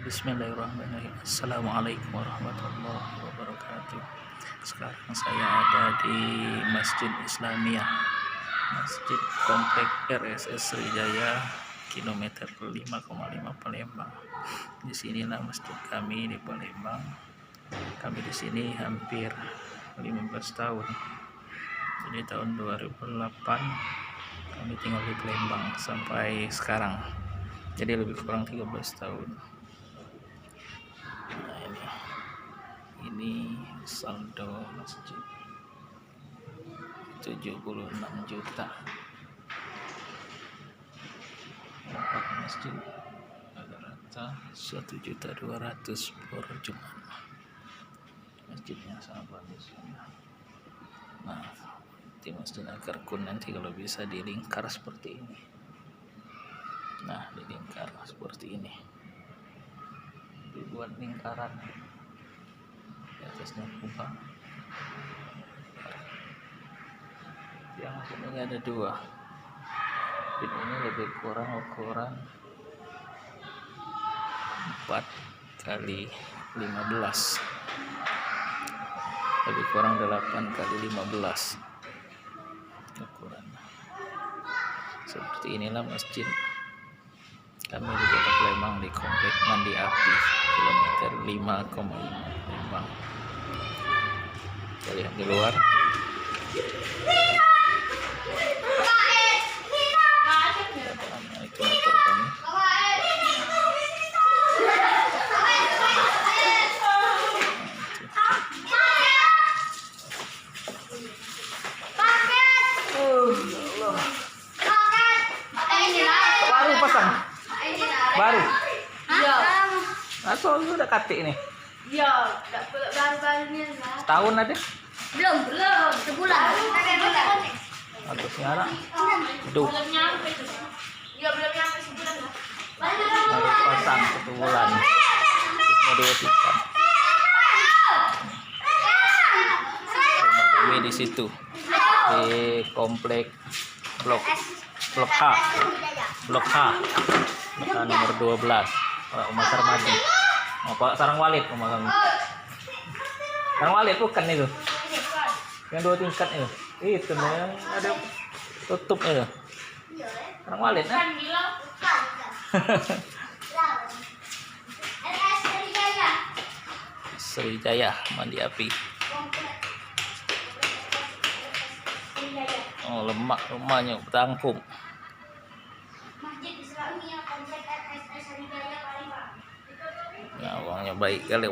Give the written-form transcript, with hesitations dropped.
Bismillahirrahmanirrahim. Assalamualaikum warahmatullahi wabarakatuh. Sekarang saya ada di Masjid Islamiyah, Masjid Komplek RSS Sriwijaya, kilometer 5,5 Palembang. Di sinilah masjid kami di Palembang. Kami di sini hampir 15 tahun. Jadi tahun 2008 kami tinggal di Palembang sampai sekarang. Jadi lebih kurang 13 tahun. Nah, ini saldo masjid 76 juta. Empat masjid rata-rata 1.200.000 per Jumat. Masjidnya sangat bagus. Nah, di Masjid Al-Karkun nanti kalau bisa dilingkar seperti ini. Nah, dilingkar seperti ini, dibuat lingkaran, di atasnya kubah. Yang ini ada dua. Ini lebih kurang ukuran 4 kali 15, lebih kurang 8 kali 15 ukuran. Seperti inilah masjid kami di Kota Palembang, di Komplek Mandi Api, kilometer 5,5 Palembang. Kita lihat di luar. Itu motor kami. Baru pasang. Baru. Iya. Asal lu udah katik nih. Iya, baru-barunya lah. Setahun ada? Belum, sebulan. Bagus nyala. Aduh, Belum nyampe tuh. Iya, belum nyampe sebulan lah. baru pasang 1 bulan. Mau diwetikan. Rumah kami di situ, di komplek Blok H nomor 12, Pak Umar Sarmadi. Oh, Pak Sarang Walid, Sarang Walid bukan itu, yang 2 tingkat itu. Itu nih yang ada tutup itu. Sarang Walid, nah. Sriwijaya Mandi Api. Oh, lemak rumahnya bertangkum. Masjid Islamiyah Komplek RSS Sriwijaya Palembang. Ya, uangnya baik kali.